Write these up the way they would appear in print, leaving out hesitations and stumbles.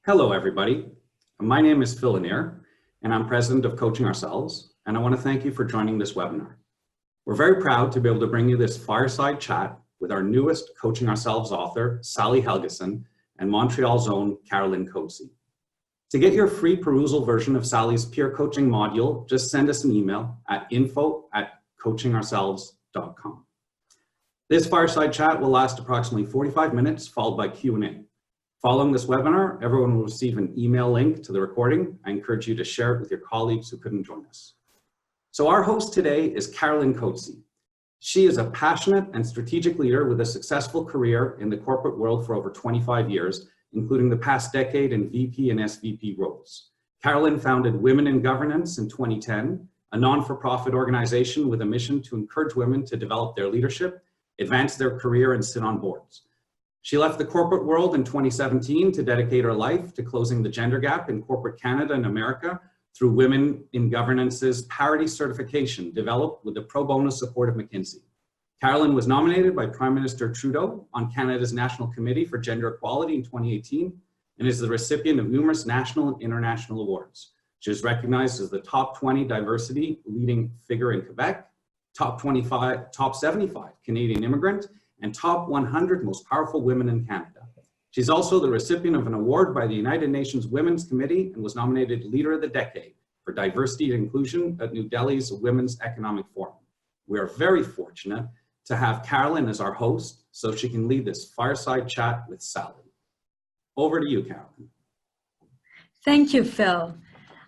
Hello, everybody. My name is Phil Lanier, and I'm president of Coaching Ourselves, and I want to thank you for joining this webinar. We're very proud to be able to bring you this fireside chat with our newest Coaching Ourselves author, Sally Helgesen, and Montreal's own Caroline Codsi. To get your free perusal version of Sally's peer coaching module, just send us an email at info@coachingourselves.com. This fireside chat will last approximately 45 minutes, followed by Q&A. Following this webinar, everyone will receive an email link to the recording. I encourage you to share it with your colleagues who couldn't join us. So our host today is Caroline Codsi. She is a passionate and strategic leader with a successful career in the corporate world for over 25 years, including the past decade in VP and SVP roles. Caroline founded Women in Governance in 2010, a non-for-profit organization with a mission to encourage women to develop their leadership, advance their career, and sit on boards. She left the corporate world in 2017 to dedicate her life to closing the gender gap in corporate Canada and America through Women in Governance's parity certification developed with the pro bono support of McKinsey. Caroline was nominated by Prime Minister Trudeau on Canada's National Committee for Gender Equality in 2018 and is the recipient of numerous national and international awards. She is recognized as the top 20 diversity leading figure in Quebec, top 75 Canadian immigrant, and top 100 most powerful women in Canada. She's also the recipient of an award by the United Nations Women's Committee and was nominated Leader of the Decade for Diversity and Inclusion at New Delhi's Women's Economic Forum. We are very fortunate to have Caroline as our host so she can lead this fireside chat with Sally. Over to you, Caroline. Thank you, Phil.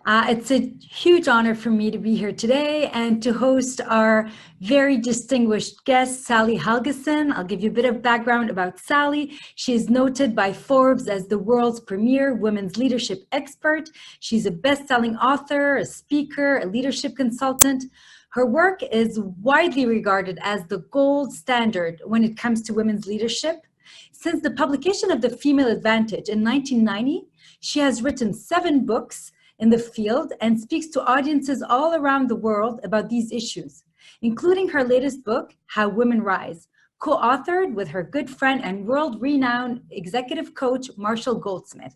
It's a huge honor for me to be here today and to host our very distinguished guest, Sally Helgesen. I'll give you a bit of background about Sally. She is noted by Forbes as the world's premier women's leadership expert. She's a best-selling author, a speaker, a leadership consultant. Her work is widely regarded as the gold standard when it comes to women's leadership. Since the publication of The Female Advantage in 1990, she has written 7 books in the field and speaks to audiences all around the world about these issues, including her latest book, How Women Rise, co-authored with her good friend and world-renowned executive coach, Marshall Goldsmith.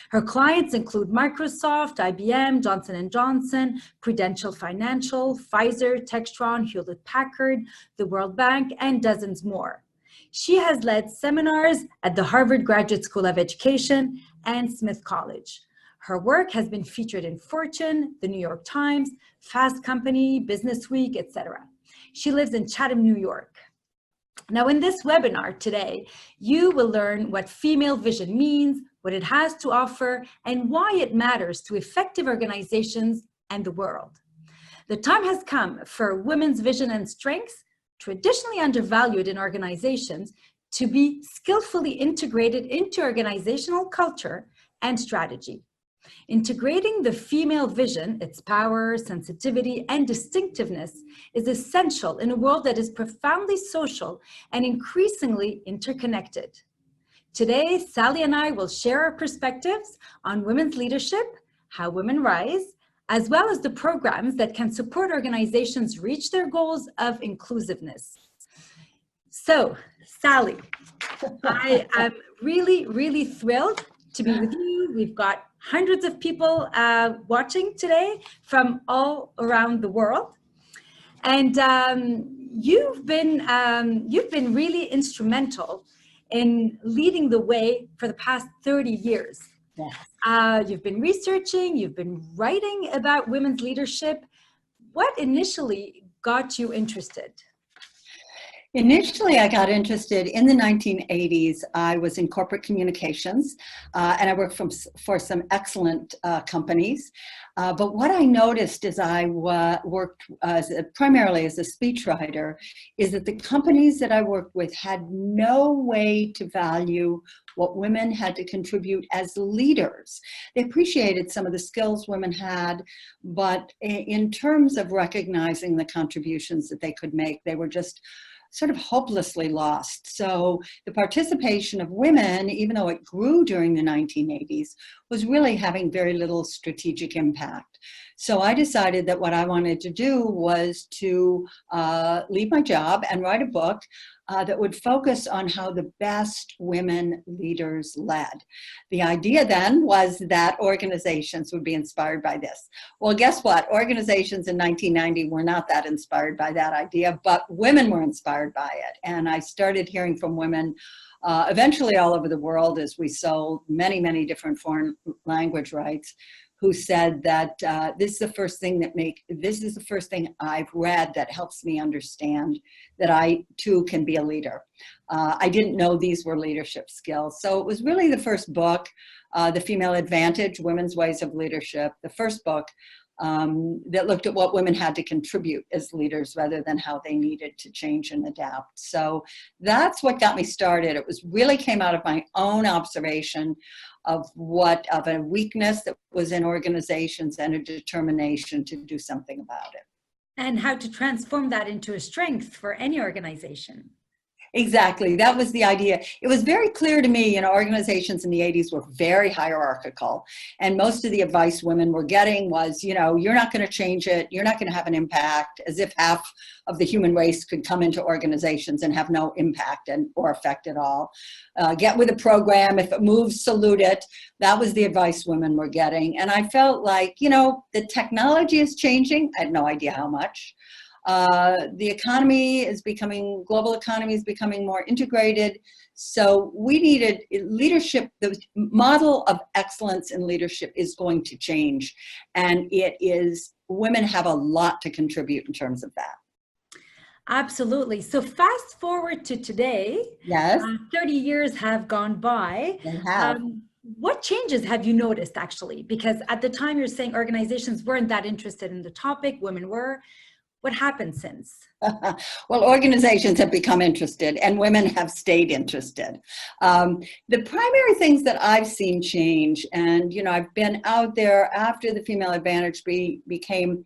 Her clients include Microsoft, IBM, Johnson & Johnson, Prudential Financial, Pfizer, Textron, Hewlett-Packard, the World Bank, and dozens more. She has led seminars at the Harvard Graduate School of Education and Smith College. Her work has been featured in Fortune, the New York Times, Fast Company, Business Week, etc. She lives in Chatham, New York. Now, in this webinar today, you will learn what female vision means, what it has to offer, and why it matters to effective organizations and the world. The time has come for women's vision and strengths, traditionally undervalued in organizations, to be skillfully integrated into organizational culture and strategy. Integrating the female vision, its power, sensitivity, and distinctiveness is essential in a world that is profoundly social and increasingly interconnected. Today, Sally and I will share our perspectives on women's leadership, how women rise, as well as the programs that can support organizations reach their goals of inclusiveness. So, Sally, I am really thrilled to be with you. We've got hundreds of people watching today from all around the world. And you've been really instrumental in leading the way for the past 30 years. Yes. You've been researching, you've been writing about women's leadership. What initially got you interested? Initially, I got interested in the 1980s. I was in corporate communications, and I worked for some excellent companies. But what I noticed as I worked primarily as a speechwriter is that the companies that I worked with had no way to value what women had to contribute as leaders. They appreciated some of the skills women had, but in terms of recognizing the contributions that they could make, they were just sort of hopelessly lost. So the participation of women, even though it grew during the 1980s, was really having very little strategic impact. So I decided that what I wanted to do was to leave my job and write a book that would focus on how the best women leaders led. The idea then was that organizations would be inspired by this. Well, guess what? Organizations in 1990 were not that inspired by that idea, but women were inspired by it. And I started hearing from women eventually all over the world as we sold many, many different foreign language rights, who said that this is the first thing I've read that helps me understand that I too can be a leader. I didn't know these were leadership skills. So it was really the first book, The Female Advantage, Women's Ways of Leadership, the first book that looked at what women had to contribute as leaders rather than how they needed to change and adapt. So that's what got me started. It was really came out of my own observation of a weakness that was in organizations and a determination to do something about it. And how to transform that into a strength for any organization. Exactly. That was the idea. It was very clear to me, organizations in the 80s were very hierarchical. And most of the advice women were getting was, you're not going to change it. You're not going to have an impact, as if half of the human race could come into organizations and have no impact or effect at all. Get with a program. If it moves, salute it. That was the advice women were getting. And I felt like, the technology is changing. I had no idea how much. The global economy is becoming more integrated. So we needed leadership. The model of excellence in leadership is going to change. And women have a lot to contribute in terms of that. Absolutely. So fast forward to today. Yes. 30 years have gone by. They have. What changes have you noticed actually? Because at the time you're saying organizations weren't that interested in the topic, women were. What happened since? Well, organizations have become interested and women have stayed interested. The primary things that I've seen change, and I've been out there after the Female Advantage became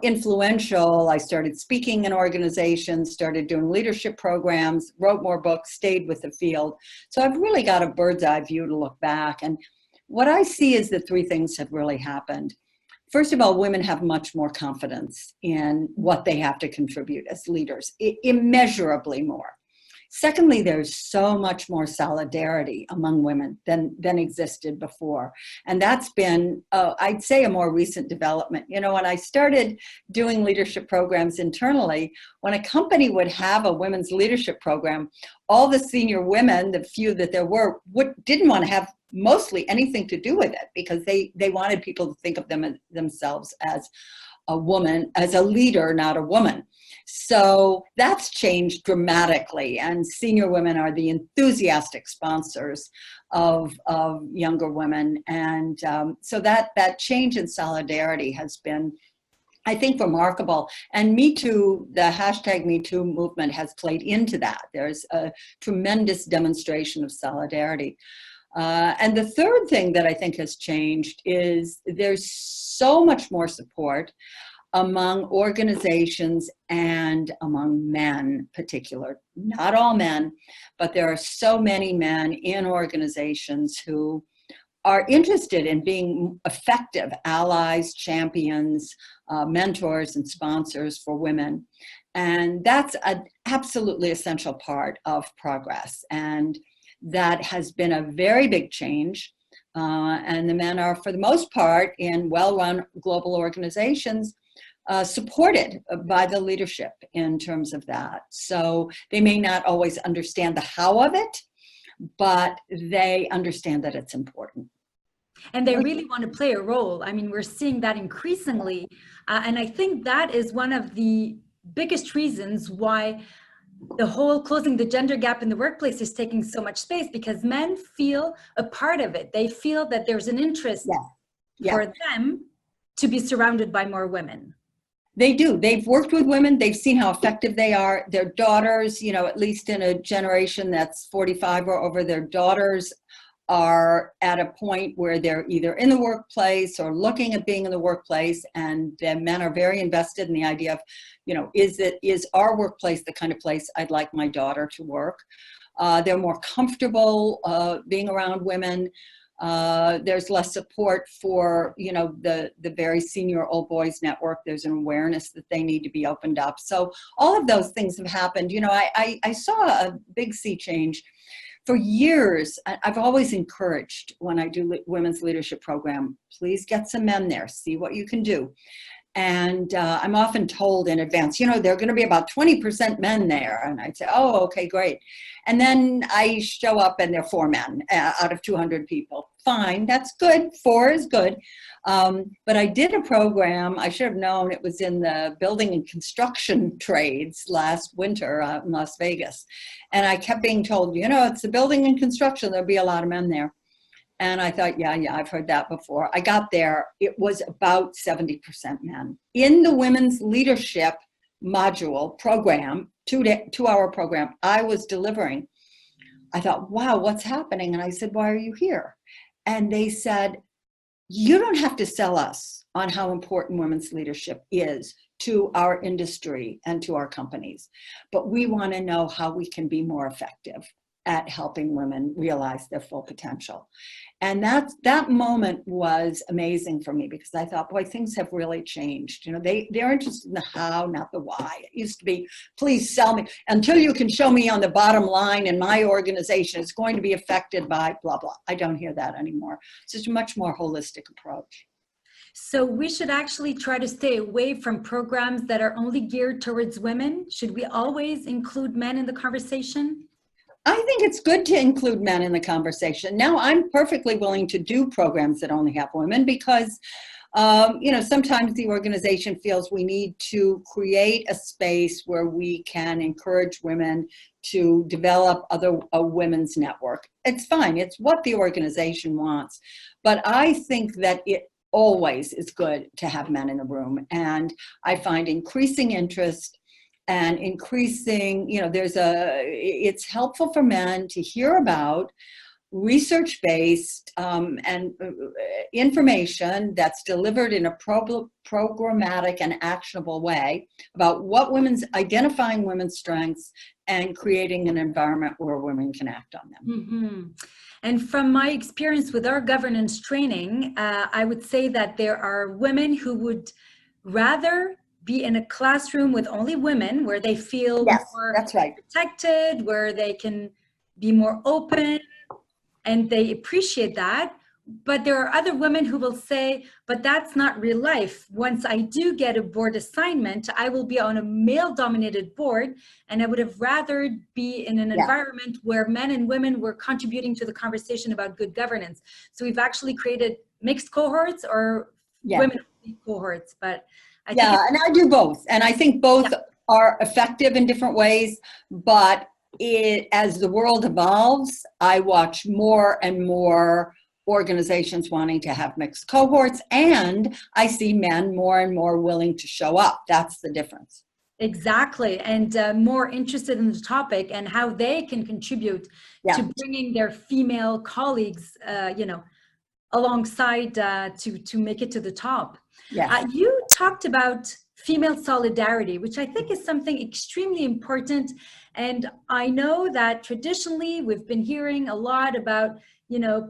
influential. I started speaking in organizations, started doing leadership programs, wrote more books, stayed with the field. So I've really got a bird's eye view to look back. And what I see is that three things have really happened. First of all, women have much more confidence in what they have to contribute as leaders, immeasurably more. Secondly, there's so much more solidarity among women than existed before. And that's been, I'd say, a more recent development. When I started doing leadership programs internally, when a company would have a women's leadership program, all the senior women, the few that there were, didn't want to have mostly anything to do with it because they wanted people to think of themselves as a woman, as a leader, not a woman. So that's changed dramatically, and senior women are the enthusiastic sponsors of younger women. And so that change in solidarity has been, I think, remarkable. And Me Too, the hashtag Me Too movement has played into that. There's a tremendous demonstration of solidarity. And the third thing that I think has changed is there's so much more support among organizations and among men, particular. Not all men, but there are so many men in organizations who are interested in being effective allies, champions, mentors, and sponsors for women. And that's an absolutely essential part of progress. And that has been a very big change. And the men are, for the most part, in well-run global organizations, supported by the leadership in terms of that. So they may not always understand the how of it, but they understand that it's important. And they really want to play a role. I mean, we're seeing that increasingly. And I think that is one of the biggest reasons why the whole closing the gender gap in the workplace is taking so much space, because men feel a part of it. They feel that there's an interest for them to be surrounded by more women. They do. They've worked with women. They've seen how effective they are. Their daughters, at least in a generation that's 45 or over, their daughters are at a point where they're either in the workplace or looking at being in the workplace, and the men are very invested in the idea of, is our workplace the kind of place I'd like my daughter to work? They're more comfortable being around women. There's less support for, the very senior old boys network. There's an awareness that they need to be opened up. So all of those things have happened. I saw a big sea change. For years, I've always encouraged when I do women's leadership program, please get some men there, see what you can do. And I'm often told in advance, there are going to be about 20% men there. And I'd say, oh, okay, great. And then I show up and there are 4 men out of 200 people. Fine, that's good. 4 is good. But I did a program, I should have known it was in the building and construction trades last winter in Las Vegas. And I kept being told, it's the building and construction, there'll be a lot of men there. And I thought, yeah, I've heard that before. I got there, it was about 70% men. In the women's leadership module program, 2-hour program, I was delivering. I thought, wow, what's happening? And I said, why are you here? And they said, you don't have to sell us on how important women's leadership is to our industry and to our companies, but we want to know how we can be more effective at helping women realize their full potential. And that moment was amazing for me because I thought, boy, things have really changed. They're interested in the how, not the why. It used to be, please sell me until you can show me on the bottom line in my organization it's going to be affected by blah, blah. I don't hear that anymore. It's just a much more holistic approach. So we should actually try to stay away from programs that are only geared towards women. Should we always include men in the conversation? I think it's good to include men in the conversation. Now, I'm perfectly willing to do programs that only have women because, sometimes the organization feels we need to create a space where we can encourage women to develop a women's network. It's fine. It's what the organization wants. But I think that it always is good to have men in the room. And I find increasing interest and increasing, it's helpful for men to hear about research-based and information that's delivered in a programmatic and actionable way about identifying women's strengths and creating an environment where women can act on them. Mm-hmm. And from my experience with our governance training, I would say that there are women who would rather be in a classroom with only women where they feel more that's right. protected, where they can be more open, and they appreciate that. But there are other women who will say, but that's not real life. Once I do get a board assignment, I will be on a male-dominated board, and I would have rather be in an environment where men and women were contributing to the conversation about good governance. So we've actually created mixed cohorts or women cohorts, but I think and I do both. And I think both are effective in different ways, but as the world evolves, I watch more and more organizations wanting to have mixed cohorts, and I see men more and more willing to show up. That's the difference. Exactly. And more interested in the topic and how they can contribute to bringing their female colleagues, alongside to make it to the top. Yes. You talked about female solidarity, which I think is something extremely important. And I know that traditionally we've been hearing a lot about,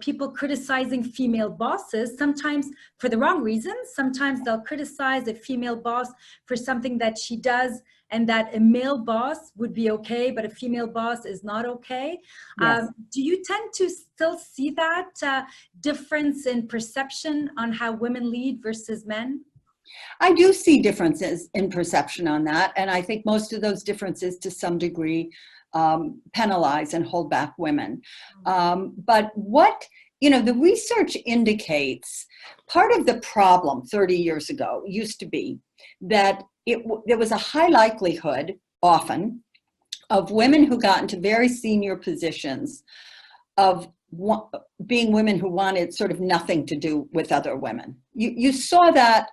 people criticizing female bosses, sometimes for the wrong reasons. Sometimes they'll criticize a female boss for something that she does and that a male boss would be okay, but a female boss is not okay. Yes. Do you tend to still see that difference in perception on how women lead versus men? I do see differences in perception on that. And I think most of those differences to some degree penalize and hold back women. But the research indicates part of the problem 30 years ago used to be that there was a high likelihood often of women who got into very senior positions of being women who wanted sort of nothing to do with other women. You saw that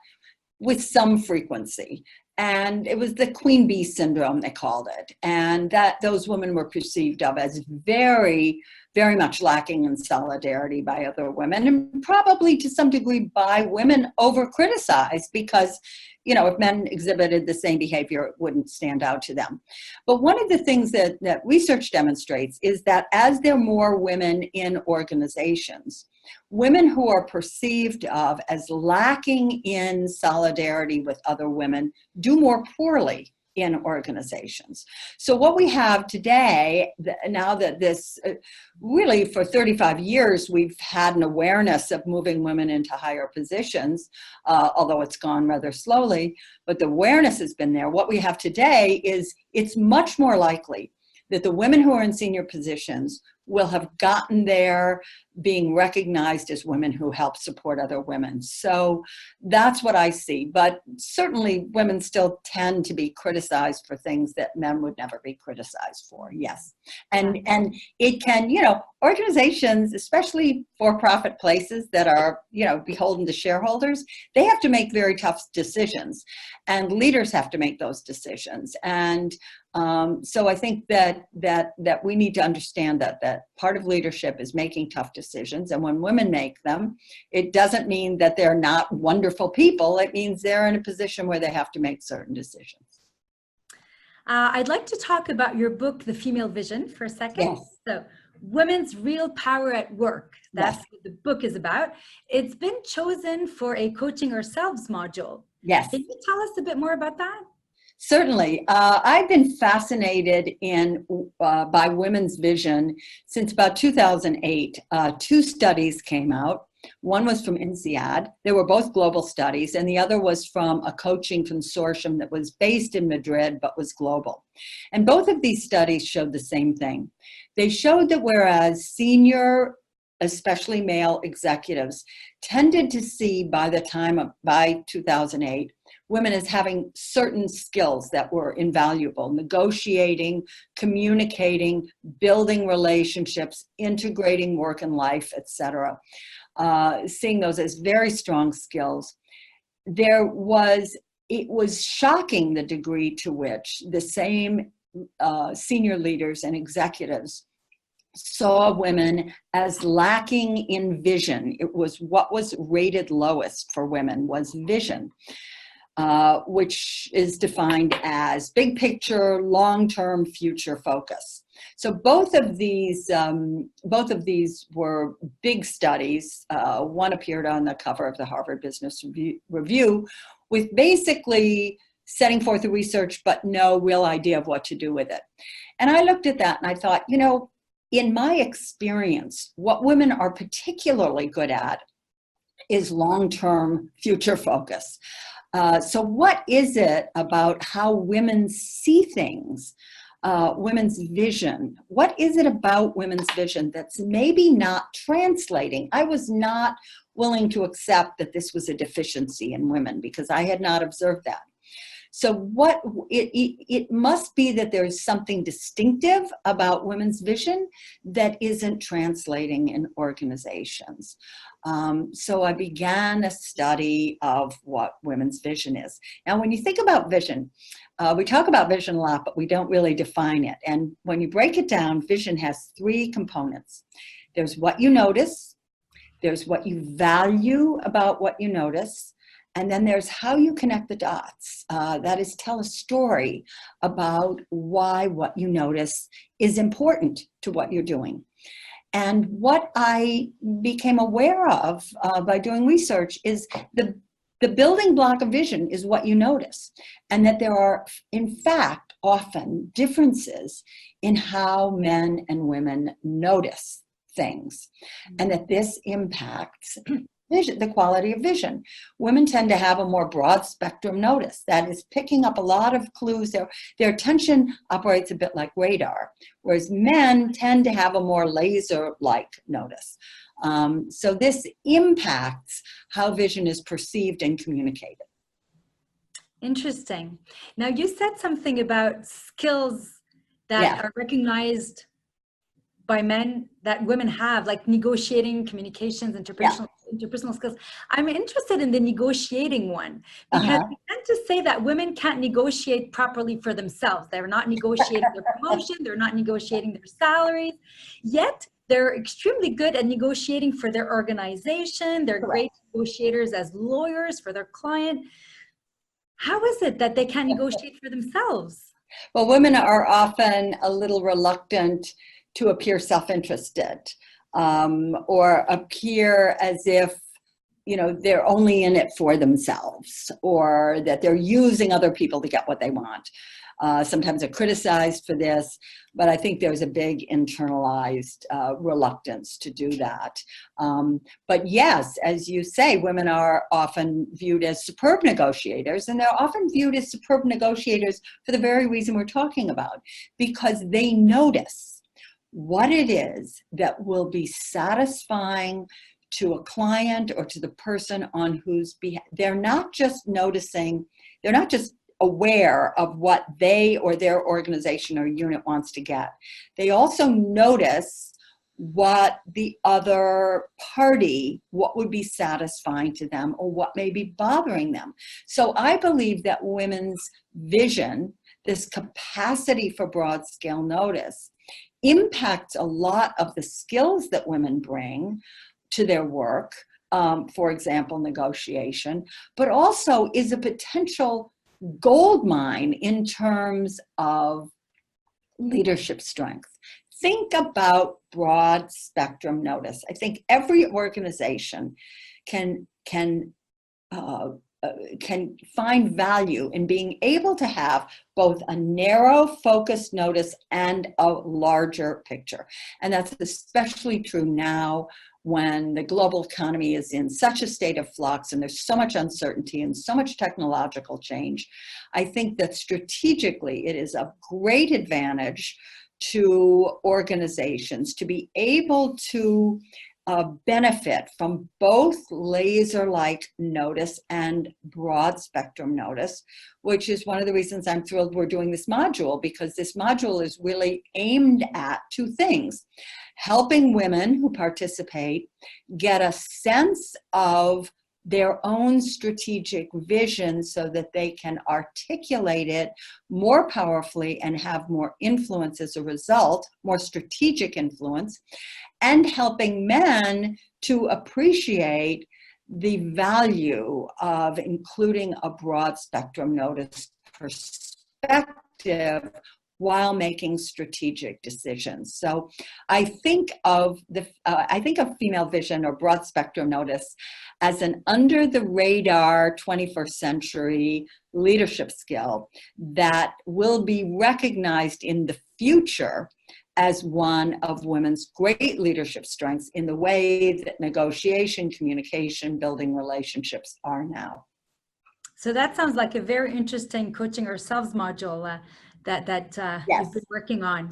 with some frequency. And it was the queen bee syndrome, they called it. And that those women were perceived of as very, very much lacking in solidarity by other women, and probably to some degree by women over criticized because, if men exhibited the same behavior, it wouldn't stand out to them. But one of the things that research demonstrates is that as there are more women in organizations, Women who are perceived of as lacking in solidarity with other women do more poorly in organizations. So what we have today, now that this, really for 35 years, we've had an awareness of moving women into higher positions, although it's gone rather slowly, but the awareness has been there. What we have today is it's much more likely that the women who are in senior positions will have gotten there being recognized as women who help support other women. So that's what I see. But certainly women still tend to be criticized for things that men would never be criticized for, yes. And it can, organizations, especially for-profit places that are, beholden to shareholders, they have to make very tough decisions. And leaders have to make those decisions. And so I think that we need to understand that part of leadership is making tough decisions. And when women make them, it doesn't mean that they're not wonderful people. It means they're in a position where they have to make certain decisions. I'd like to talk about your book, The Female Vision, for a second. Yes. So, Women's Real Power at Work. That's what the book is about. It's been chosen for a Coaching Ourselves module. Yes. Can you tell us a bit more about that? Certainly. I've been fascinated by women's vision since about 2008. Two studies came out. One was from INSEAD. They were both global studies, and the other was from a coaching consortium that was based in Madrid but was global. And both of these studies showed the same thing. They showed that whereas senior, especially male executives, tended to see by 2008, women as having certain skills that were invaluable: negotiating, communicating, building relationships, integrating work and life, etc. Seeing those as very strong skills. It was shocking the degree to which the same senior leaders and executives saw women as lacking in vision. It was what was rated lowest for women was vision, which is defined as big picture, long-term future focus. So both of these were big studies. One appeared on the cover of the Harvard Business Review with basically setting forth the research, but no real idea of what to do with it. And I looked at that and I thought, in my experience, what women are particularly good at is long-term future focus. So what is it about how women see things, women's vision? What is it about women's vision that's maybe not translating? I was not willing to accept that this was a deficiency in women because I had not observed that. So it must be that there's something distinctive about women's vision that isn't translating in organizations. So I began a study of what women's vision is. Now, when you think about vision, we talk about vision a lot, but we don't really define it. And when you break it down, vision has three components. There's what you notice, there's what you value about what you notice, and then there's how you connect the dots. That is, tell a story about why what you notice is important to what you're doing. And what I became aware of by doing research is the building block of vision is what you notice. And that there are, in fact, often differences in how men and women notice things. And that this impacts vision, the quality of vision. Women tend to have a more broad spectrum notice. That is picking up a lot of clues. Their attention operates a bit like radar, whereas men tend to have a more laser-like notice. So this impacts how vision is perceived and communicated. Interesting. Now, you said something about skills that are recognized by men that women have, like negotiating, communications, interpersonal skills. I'm interested in the negotiating one because we tend to say that women can't negotiate properly for themselves. They're not negotiating their promotion, they're not negotiating their salaries, yet they're extremely good at negotiating for their organization. They're great negotiators as lawyers for their client. How is it that they can't negotiate for themselves? Well, women are often a little reluctant to appear self-interested. or appear as if, you know, they're only in it for themselves, or that they're using other people to get what they want. Sometimes they're criticized for this, but I think there's a big internalized reluctance to do that. But yes, as you say, women are often viewed as superb negotiators, and they're often viewed as superb negotiators for the very reason we're talking about, because they notice what it is that will be satisfying to a client or to the person on whose behalf. They're not just noticing, they're not just aware of what they or their organization or unit wants to get. They also notice what the other party, what would be satisfying to them, or what may be bothering them. So I believe that women's vision, this capacity for broad scale notice, impacts a lot of the skills that women bring to their work, for example, negotiation, but also is a potential gold mine in terms of leadership strength. Think about broad spectrum notice. I think every organization can find value in being able to have both a narrow focused notice and a larger picture. And that's especially true now when the global economy is in such a state of flux and there's so much uncertainty and so much technological change. I think that strategically it is of great advantage to organizations to be able to benefit from both laser-like notice and broad spectrum notice, which is one of the reasons I'm thrilled we're doing this module, because this module is really aimed at two things: helping women who participate get a sense of their own strategic vision so that they can articulate it more powerfully and have more influence as a result, more strategic influence, and helping men to appreciate the value of including a broad spectrum notice perspective while making strategic decisions. So I think of female vision or broad spectrum notice as an under the radar 21st century leadership skill that will be recognized in the future as one of women's great leadership strengths in the way that negotiation, communication, building relationships are now. So that sounds like a very interesting Coaching Ourselves module that Yes. you've been working on.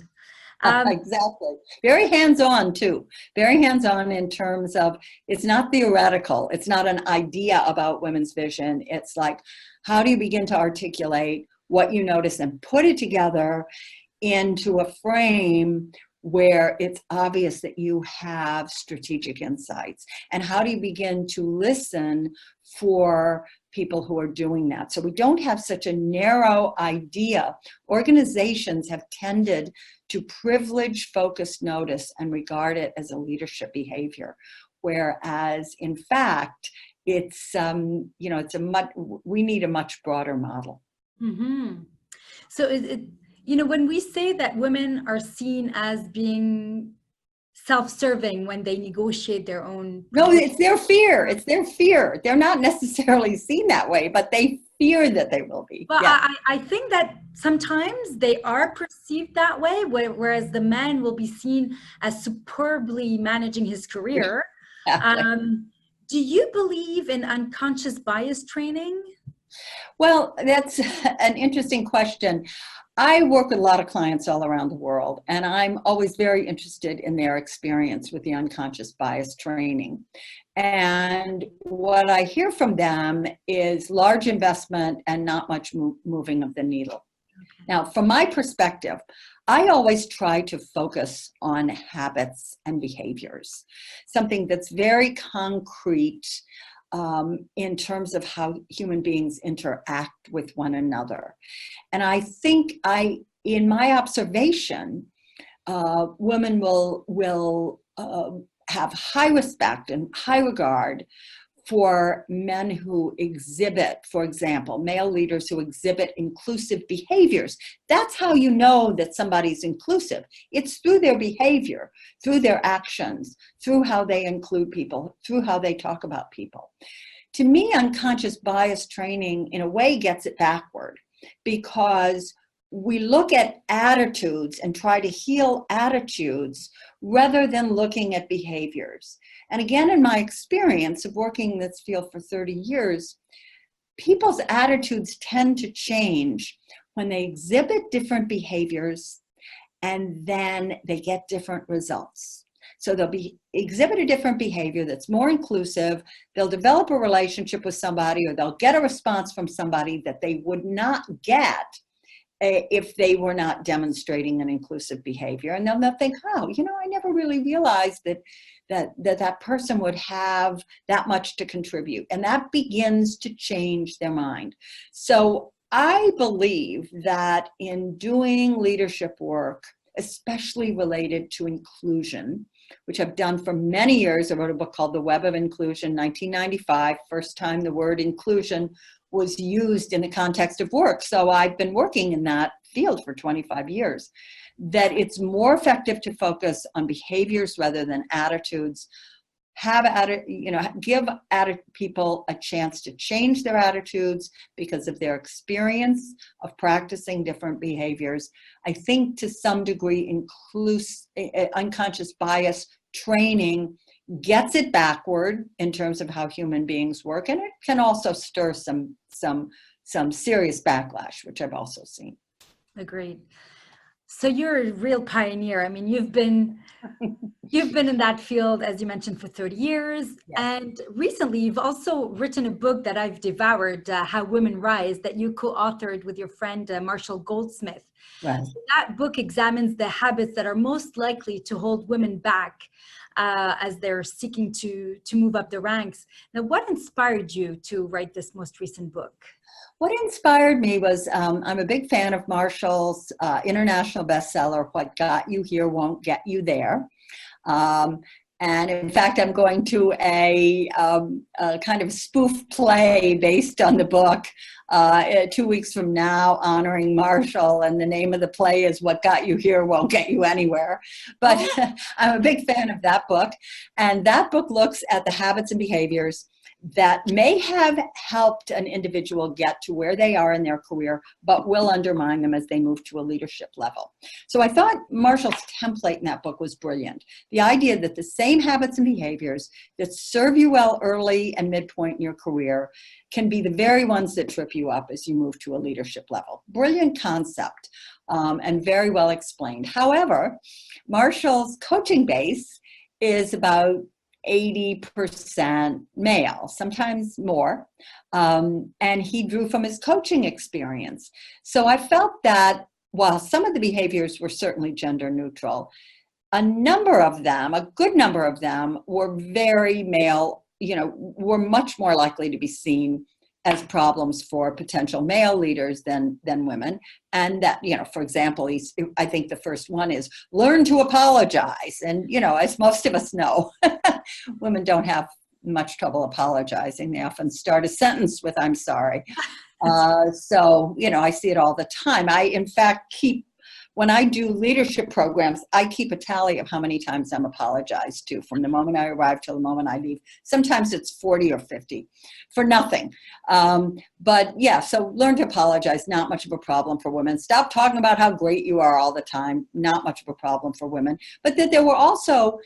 Exactly. Very hands-on too. Very hands-on in terms of, it's not theoretical. It's not an idea about women's vision. It's like, how do you begin to articulate what you notice and put it together into a frame where it's obvious that you have strategic insights? And how do you begin to listen for people who are doing that? So we don't have such a narrow idea. Organizations have tended to privilege focused notice and regard it as a leadership behavior, whereas in fact it's we need a much broader model. Mm-hmm. So when we say that women are seen as being self-serving when they negotiate their own... No, it's their fear. It's their fear. They're not necessarily seen that way, but they fear that they will be. Well, yeah. I think that sometimes they are perceived that way, whereas the man will be seen as superbly managing his career. Do you believe in unconscious bias training? Well, that's an interesting question. I work with a lot of clients all around the world, and I'm always very interested in their experience with the unconscious bias training. And what I hear from them is large investment and not much moving of the needle. Okay. Now, from my perspective, I always try to focus on habits and behaviors, something that's very concrete in terms of how human beings interact with one another. And I think in my observation, women will have high respect and high regard for men who exhibit, for example, male leaders who exhibit inclusive behaviors. That's how you know that somebody's inclusive. It's through their behavior, through their actions, through how they include people, through how they talk about people. To me, unconscious bias training, in a way, gets it backward, because we look at attitudes and try to heal attitudes rather than looking at behaviors. And again, in my experience of working in this field for 30 years, people's attitudes tend to change when they exhibit different behaviors and then they get different results. So they'll exhibit a different behavior that's more inclusive, they'll develop a relationship with somebody, or they'll get a response from somebody that they would not get if they were not demonstrating an inclusive behavior. And then they'll think, oh, you know, I never really realized that person would have that much to contribute. And that begins to change their mind. So I believe that in doing leadership work, especially related to inclusion, which I've done for many years. I wrote a book called The Web of Inclusion, 1995, first time the word inclusion was used in the context of work. So I've been working in that field for 25 years. That it's more effective to focus on behaviors rather than attitudes. Give people a chance to change their attitudes because of their experience of practicing different behaviors. I think to some degree, unconscious bias training gets it backward in terms of how human beings work, and it can also stir some serious backlash, which I've also seen. Agreed. So you're a real pioneer. I mean, you've been in that field, as you mentioned, for 30 years. Yes. And recently you've also written a book that I've devoured, How Women Rise, that you co-authored with your friend, Marshall Goldsmith. Right. So that book examines the habits that are most likely to hold women back as they're seeking to move up the ranks. Now, what inspired you to write this most recent book? What inspired me was, I'm a big fan of Marshall's international bestseller, What Got You Here Won't Get You There. And in fact, I'm going to a kind of spoof play based on the book 2 weeks from now, honoring Marshall. And the name of the play is What Got You Here Won't Get You Anywhere. But I'm a big fan of that book. And that book looks at the habits and behaviors that may have helped an individual get to where they are in their career, but will undermine them as they move to a leadership level. So I thought Marshall's template in that book was brilliant. The idea that the same habits and behaviors that serve you well early and midpoint in your career can be the very ones that trip you up as you move to a leadership level. Brilliant concept, and very well explained. However, Marshall's coaching base is about 80% male, sometimes more, and he drew from his coaching experience. So I felt that while some of the behaviors were certainly gender neutral, a good number of them were very male, were much more likely to be seen as problems for potential male leaders than women. And that, for example, I think the first one is learn to apologize. And, as most of us know, women don't have much trouble apologizing. They often start a sentence with, I'm sorry. So, I see it all the time. I, in fact, when I do leadership programs, I keep a tally of how many times I'm apologized to from the moment I arrive till the moment I leave. Sometimes it's 40 or 50 for nothing. But yeah, so learn to apologize, not much of a problem for women. Stop talking about how great you are all the time, not much of a problem for women. But that there were also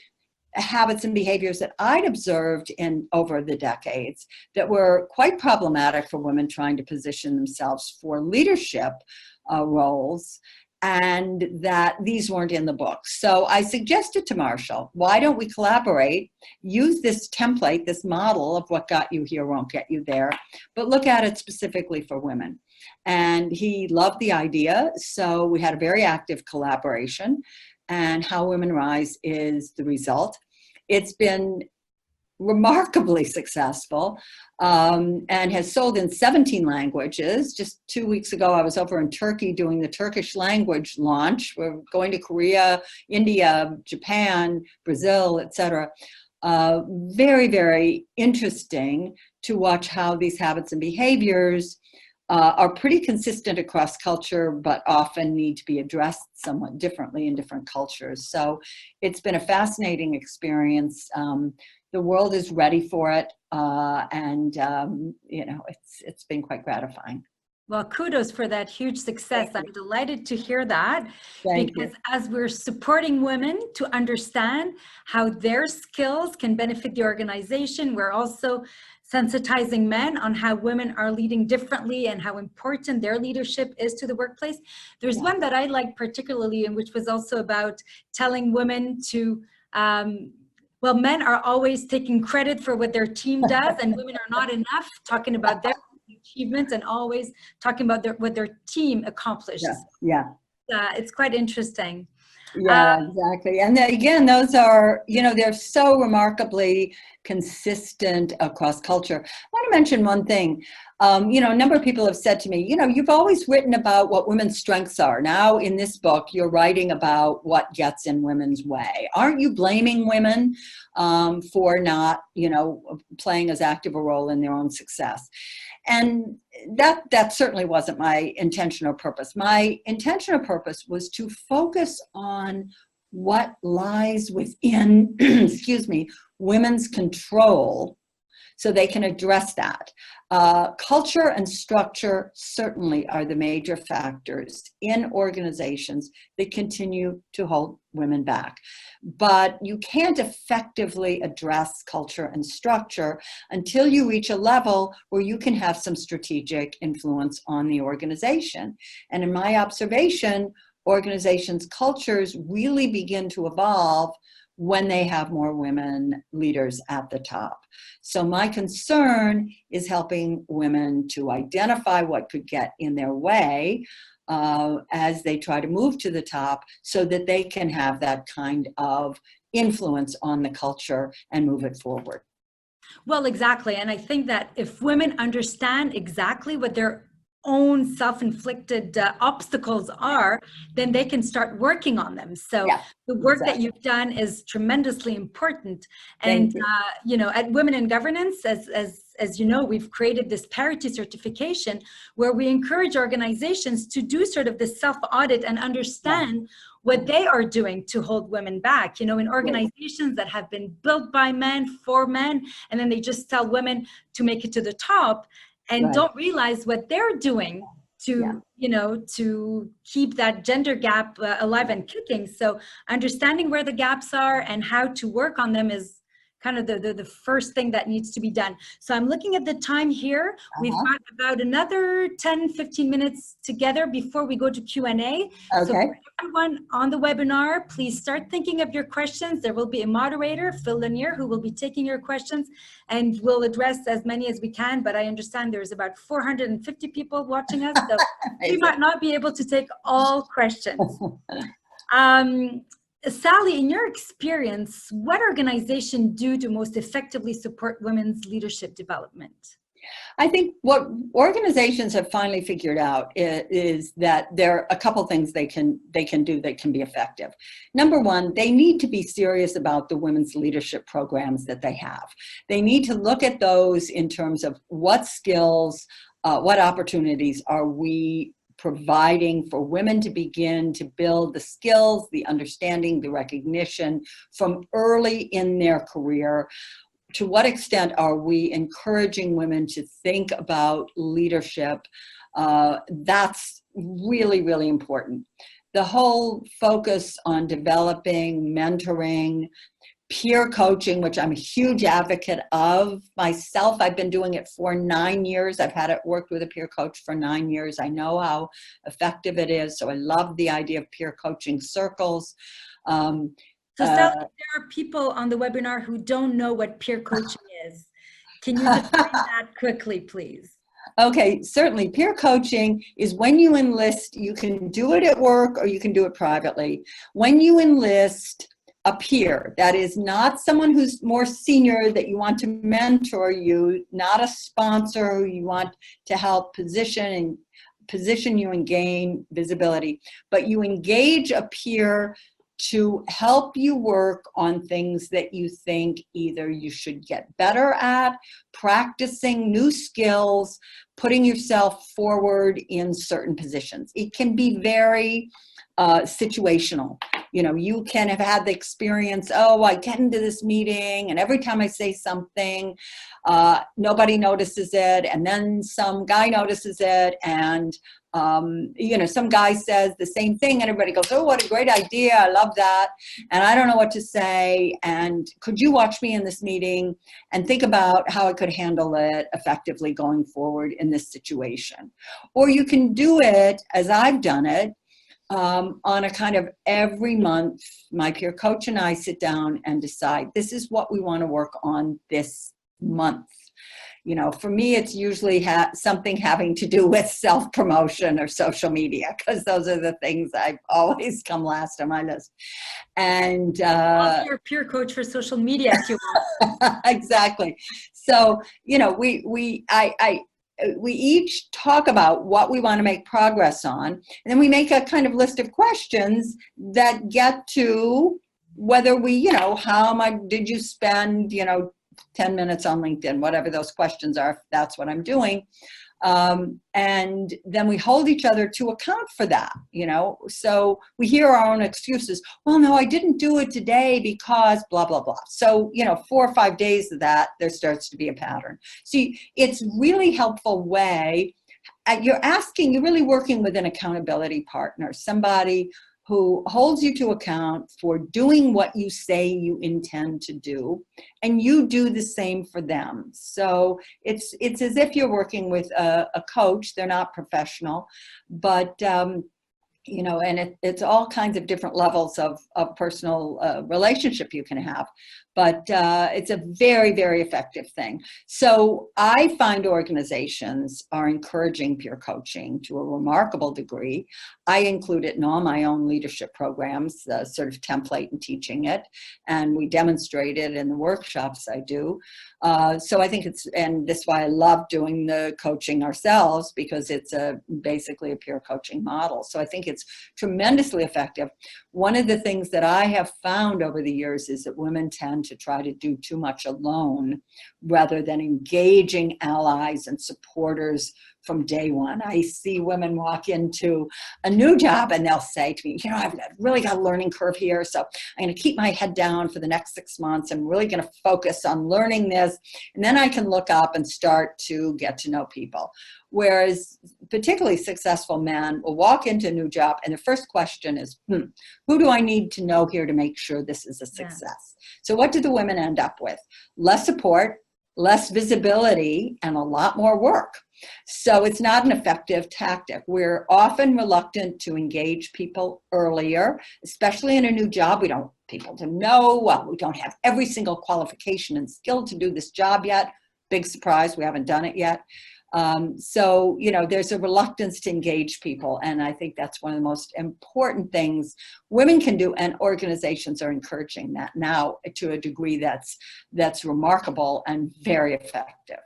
habits and behaviors that I'd observed over the decades that were quite problematic for women trying to position themselves for leadership roles, and that these weren't in the book. So I suggested to Marshall, why don't we collaborate, use this template, this model of what got you here won't get you there, but look at it specifically for women. And he loved the idea, so we had a very active collaboration, and How Women Rise is the result. It's been remarkably successful, and has sold in 17 languages. Just 2 weeks ago, I was over in Turkey doing the Turkish language launch. We're going to Korea, India, Japan, Brazil, etc. very, very interesting to watch how these habits and behaviors are pretty consistent across culture, but often need to be addressed somewhat differently in different cultures. So it's been a fascinating experience. The world is ready for it, and it's been quite gratifying. Well, kudos for that huge success. I'm delighted to hear that, because as we're supporting women to understand how their skills can benefit the organization, we're also sensitizing men on how women are leading differently and how important their leadership is to the workplace. There's one that I like particularly, and which was also about telling women to, well, men are always taking credit for what their team does, and women are not enough talking about their achievements and always talking about what their team accomplished. It's quite interesting. Exactly. And again, those are, they're so remarkably consistent across culture. I want to mention one thing. A number of people have said to me, you've always written about what women's strengths are. Now in this book, you're writing about what gets in women's way. Aren't you blaming women for not, playing as active a role in their own success? And that certainly wasn't my intention or purpose. My intention or purpose was to focus on what lies within, excuse me, women's control, so they can address that. Culture and structure certainly are the major factors in organizations that continue to hold women back. But you can't effectively address culture and structure until you reach a level where you can have some strategic influence on the organization. And in my observation, organizations' cultures really begin to evolve when they have more women leaders at the top. So my concern is helping women to identify what could get in their way as they try to move to the top, so that they can have that kind of influence on the culture and move it forward. Well, exactly. And I think that if women understand exactly what their own self-inflicted obstacles are, then they can start working on them. So the work that you've done is tremendously important. And at Women in Governance, as you know, we've created this parity certification where we encourage organizations to do sort of the self-audit and understand what they are doing to hold women back. In organizations that have been built by men for men, and then they just tell women to make it to the top, and don't realize what they're doing to, to keep that gender gap alive and kicking. So understanding where the gaps are and how to work on them is kind of the first thing that needs to be done. So I'm looking at the time here. We've got about another 10, 15 minutes together before we go to Q&A. So for everyone on the webinar, please start thinking of your questions. There will be a moderator, Phil Lanier, who will be taking your questions, and we'll address as many as we can. But I understand there's about 450 people watching us, so we might not be able to take all questions. Sally, in your experience, what organizations do to most effectively support women's leadership development? I think what organizations have finally figured out is that there are a couple things they can do that can be effective. Number one, they need to be serious about the women's leadership programs that they have. They need to look at those in terms of what skills, what opportunities are we providing for women to begin to build the skills, the understanding, the recognition from early in their career. To what extent are we encouraging women to think about leadership? That's really, really important. The whole focus on developing, mentoring, peer coaching, which I'm a huge advocate of myself. I've been doing it for 9 years. I've worked with a peer coach for 9 years. I know how effective it is. So I love the idea of peer coaching circles. So Sally, there are people on the webinar who don't know what peer coaching is. Can you define that quickly, please? Okay, certainly. Peer coaching is when you enlist, you can do it at work or you can do it privately. When you enlist a peer, that is not someone who's more senior that you want to mentor you, not a sponsor who you want to help position you and gain visibility, but you engage a peer to help you work on things that you think either you should get better at, practicing new skills, putting yourself forward in certain positions. It can be very situational. You know, you can have had the experience, oh, I get into this meeting and every time I say something, nobody notices it, and then some guy notices it, and you know, some guy says the same thing and everybody goes, oh, what a great idea, I love that, and I don't know what to say, and could you watch me in this meeting and think about how I could handle it effectively going forward in this situation. Or you can do it as I've done it, on a kind of every month, my peer coach and I sit down and decide, this is what we want to work on this month. You know, for me, it's usually something having to do with self-promotion or social media, because those are the things I've always come last on my list. And Also your peer coach for social media, if you want. Exactly. So, you know, we each talk about what we want to make progress on, and then we make a kind of list of questions that get to whether we, you know, how much did you spend, you know, 10 minutes on LinkedIn, whatever those questions are, if that's what I'm doing. And then we hold each other to account for that, you know. So we hear our own excuses. Well, no, I didn't do it today because blah, blah, blah. So, you know, 4 or 5 days of that, there starts to be a pattern. See, it's really helpful way. You're really working with an accountability partner, somebody who holds you to account for doing what you say you intend to do, and you do the same for them. So it's as if you're working with a coach. They're not professional, but you know, and it's all kinds of different levels of personal relationship you can have. But it's a very, very effective thing. So I find organizations are encouraging peer coaching to a remarkable degree. I include it in all my own leadership programs, sort of template and teaching it. And we demonstrate it in the workshops I do. So I think and that's why I love doing the coaching ourselves, because it's basically a peer coaching model. So I think it's tremendously effective. One of the things that I have found over the years is that women tend to try to do too much alone rather than engaging allies and supporters from day one. I see women walk into a new job and they'll say to me, you know, I've really got a learning curve here, so I'm going to keep my head down for the next 6 months. I'm really going to focus on learning this, and then I can look up and start to get to know people. Whereas particularly successful men will walk into a new job and the first question is, who do I need to know here to make sure this is a success? Yeah. So what do the women end up with? Less support, less visibility, and a lot more work. So it's not an effective tactic. We're often reluctant to engage people earlier, especially in a new job. We don't want people to know, well, we don't have every single qualification and skill to do this job yet. Big surprise, we haven't done it yet. So, you know, there's a reluctance to engage people. And I think that's one of the most important things women can do. And organizations are encouraging that now to a degree that's remarkable and very effective.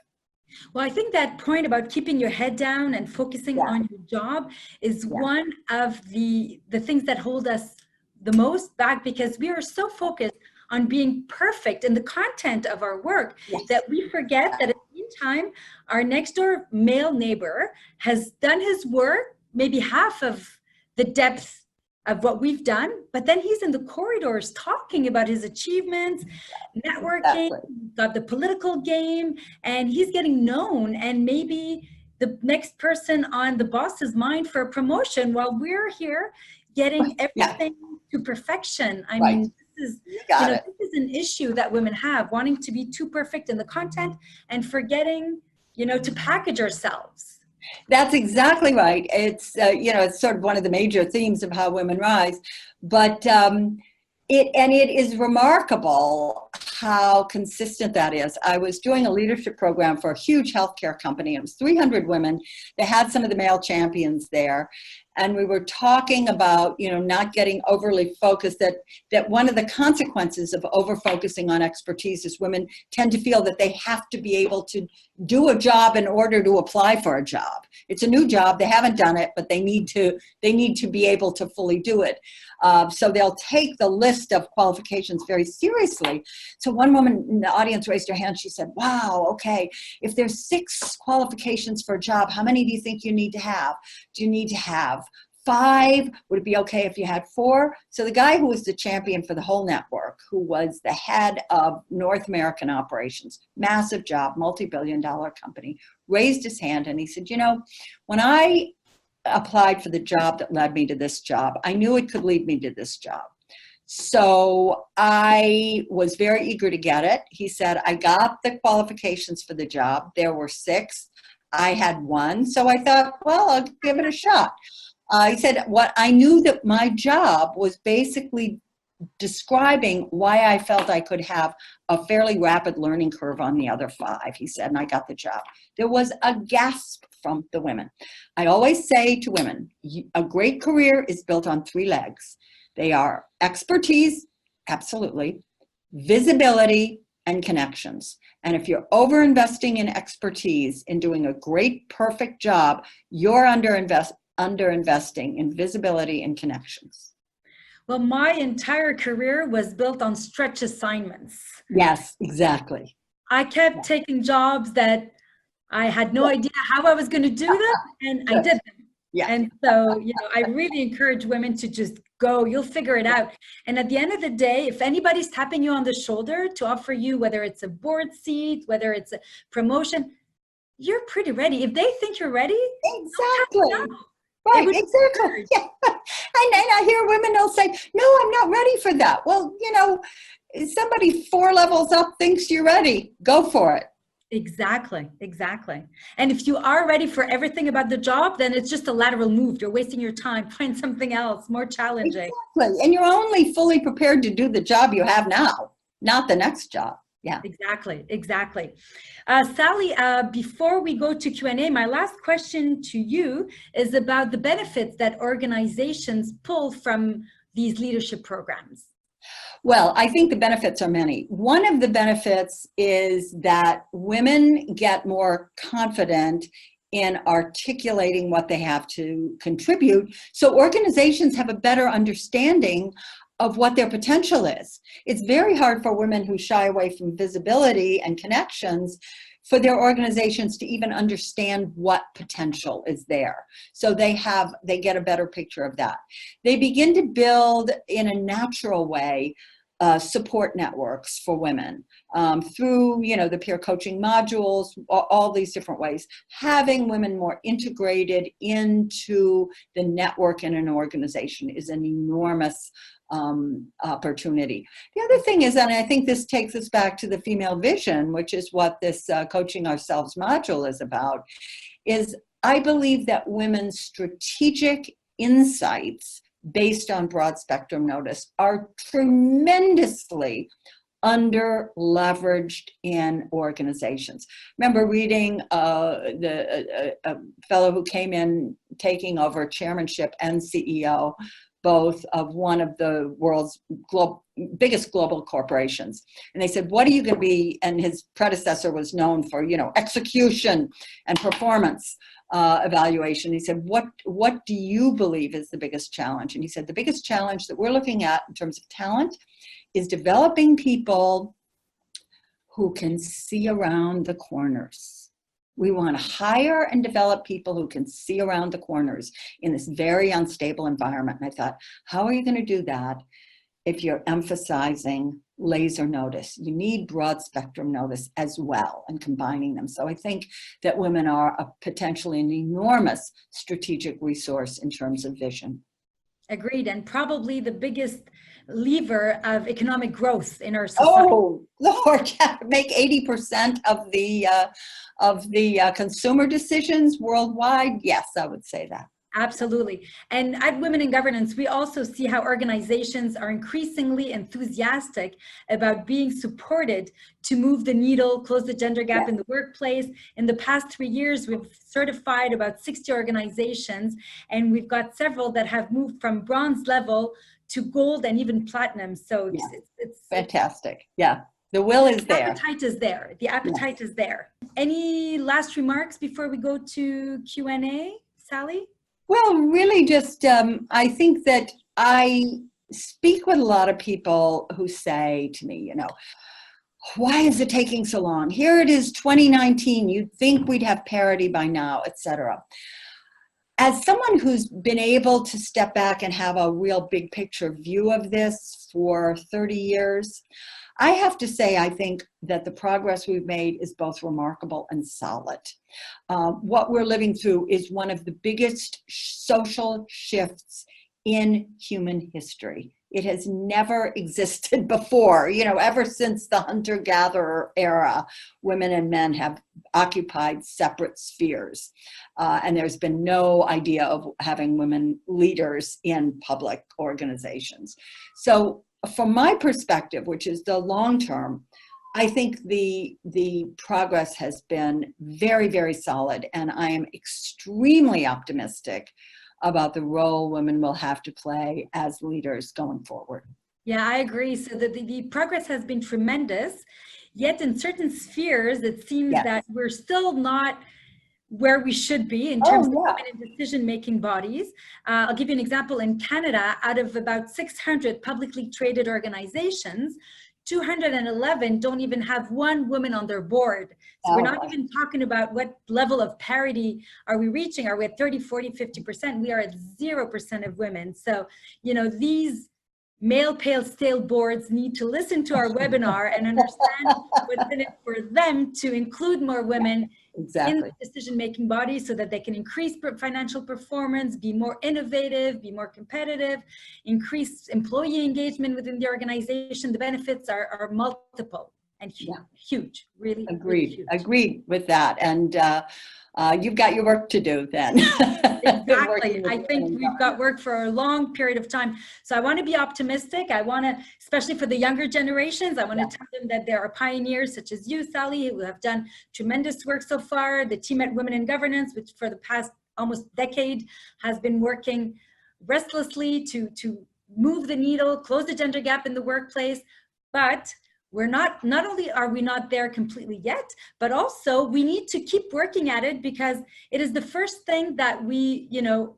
Well, I think that point about keeping your head down and focusing on your job is one of the things that hold us the most back, because we are so focused on being perfect in the content of our work that we forget that at the same time, our next door male neighbor has done his work, maybe half of the depth of what we've done, but then he's in the corridors talking about his achievements, networking, got the political game, and he's getting known, and maybe the next person on the boss's mind for a promotion while we're here getting everything to perfection. I mean, this is an issue that women have, wanting to be too perfect in the content and forgetting, you know, to package ourselves. That's exactly right. It's, you know, it's sort of one of the major themes of How Women Rise, but it is remarkable how consistent that is. I was doing a leadership program for a huge healthcare company. It was 300 women. They had some of the male champions there. and we were talking about, not getting overly focused, that one of the consequences of over focusing on expertise is women tend to feel that they have to be able to do a job in order to apply for a job. It's a new job, they haven't done it, but they need to be able to fully do it. So they'll take the list of qualifications very seriously. So one woman in the audience raised her hand. She said, wow, okay, if there's 6 qualifications for a job, how many do you think you need to have? Do you need to have 5? Would it be okay if you had 4? So the guy who was the champion for the whole network, who was the head of North American operations, massive job, multi-billion-dollar company, raised his hand and he said, when I applied for the job that led me to this job, I knew it could lead me to this job. So I was very eager to get it. He said, I got the qualifications for the job. There were 6. I had 1. So I thought, well, I'll give it a shot. He said, what I knew that my job was basically describing why I felt I could have a fairly rapid learning curve on the other 5. He said, and I got the job. There was a gasp from the women. I always say to women, a great career is built on 3 legs. They are expertise, absolutely, visibility, and connections. And if you're over-investing in expertise, in doing a great, perfect job, you're under-investing in visibility and connections. Well, my entire career was built on stretch assignments. Yes, exactly. I kept taking jobs that I had no idea how I was going to do them, and I did them. Yeah. And so, I really encourage women to just go, you'll figure it out. And at the end of the day, if anybody's tapping you on the shoulder to offer you, whether it's a board seat, whether it's a promotion, you're pretty ready. If they think you're ready, exactly. Right, exactly. Yeah. And I hear women, they'll say, no, I'm not ready for that. Well, if somebody 4 levels up thinks you're ready, go for it. Exactly. And if you are ready for everything about the job, then it's just a lateral move. You're wasting your time. Find something else more challenging. Exactly. And you're only fully prepared to do the job you have now, not the next job. Yeah. Exactly. Sally, before we go to Q&A, my last question to you is about the benefits that organizations pull from these leadership programs. Well, I think the benefits are many. One of the benefits is that women get more confident in articulating what they have to contribute. So organizations have a better understanding of what their potential is. It's very hard for women who shy away from visibility and connections for their organizations to even understand what potential is there. So they get a better picture of that. They begin to build in a natural way support networks for women through, the peer coaching modules, all these different ways. Having women more integrated into the network in an organization is an enormous opportunity. The other thing is, and I think this takes us back to the female vision, which is what this Coaching Ourselves module is about, is I believe that women's strategic insights based on broad spectrum notice are tremendously under leveraged in organizations. Remember reading a fellow who came in taking over chairmanship and CEO both of one of the world's biggest global corporations. And they said, what are you going to be? And his predecessor was known for, execution and performance evaluation. He said, what do you believe is the biggest challenge? And he said, the biggest challenge that we're looking at in terms of talent is developing people who can see around the corners. We want to hire and develop people who can see around the corners in this very unstable environment. And I thought, how are you going to do that if you're emphasizing laser notice? You need broad spectrum notice as well and combining them. So I think that women are potentially an enormous strategic resource in terms of vision. Agreed. And probably the biggest lever of economic growth in our society. Oh, Lord, make 80% of the consumer decisions worldwide. Yes, I would say that. Absolutely. And at Women in Governance, we also see how organizations are increasingly enthusiastic about being supported to move the needle, close the gender gap in the workplace. In the past 3 years, we've certified about 60 organizations, and we've got several that have moved from bronze level to gold and even platinum. So it's fantastic. Yeah. The will is there. The appetite is there. The appetite is there. Any last remarks before we go to Q&A, Sally? Well, really just, I think that I speak with a lot of people who say to me, you know, why is it taking so long? Here it is 2019, you'd think we'd have parity by now, etc. As someone who's been able to step back and have a real big picture view of this for 30 years, I have to say, I think that the progress we've made is both remarkable and solid. What we're living through is one of the biggest social shifts in human history. It has never existed before. You know, ever since the hunter-gatherer era, women and men have occupied separate spheres. And there's been no idea of having women leaders in public organizations. So from my perspective, which is the long term, I think the progress has been very, very solid, and I am extremely optimistic about the role women will have to play as leaders going forward. Yeah, I agree. So the progress has been tremendous, yet in certain spheres, it seems that we're still not where we should be in terms of women in decision-making bodies. I'll give you an example. In Canada, out of about 600 publicly traded organizations, 211 don't even have one woman on their board. So we're not even talking about what level of parity are we reaching. Are we at 30, 40, 50%? We are at 0% of women. So, you know, these male pale stale boards need to listen to our webinar and understand what's in it for them to include more women in the decision-making bodies so that they can increase financial performance, be more innovative, be more competitive, increase employee engagement within the organization. The benefits are multiple and huge, really. Agreed. Huge. Agreed with that. And you've got your work to do then. Exactly. I think we've got work for a long period of time. So I want to be optimistic. I want to, especially for the younger generations, I want to tell them that there are pioneers such as you, Sally, who have done tremendous work so far. The team at Women in Governance, which for the past almost decade has been working restlessly to move the needle, close the gender gap in the workplace. But we're not only are we not there completely yet, but also we need to keep working at it because it is the first thing that we, you know,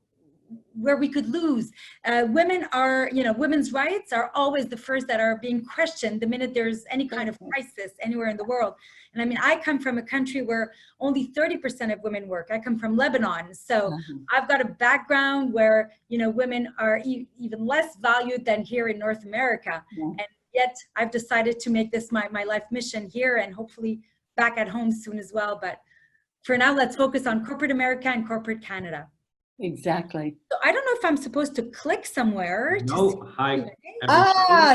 where we could lose. Women are, you know, women's rights are always the first that are being questioned the minute there's any kind of crisis anywhere in the world. And I mean, I come from a country where only 30% of women work. I come from Lebanon. So I've got a background where, you know, women are even less valued than here in North America. And yet I've decided to make this my life mission here and hopefully back at home soon as well. But for now, let's focus on corporate America and corporate Canada. Exactly. So I don't know if I'm supposed to click somewhere. No, hi.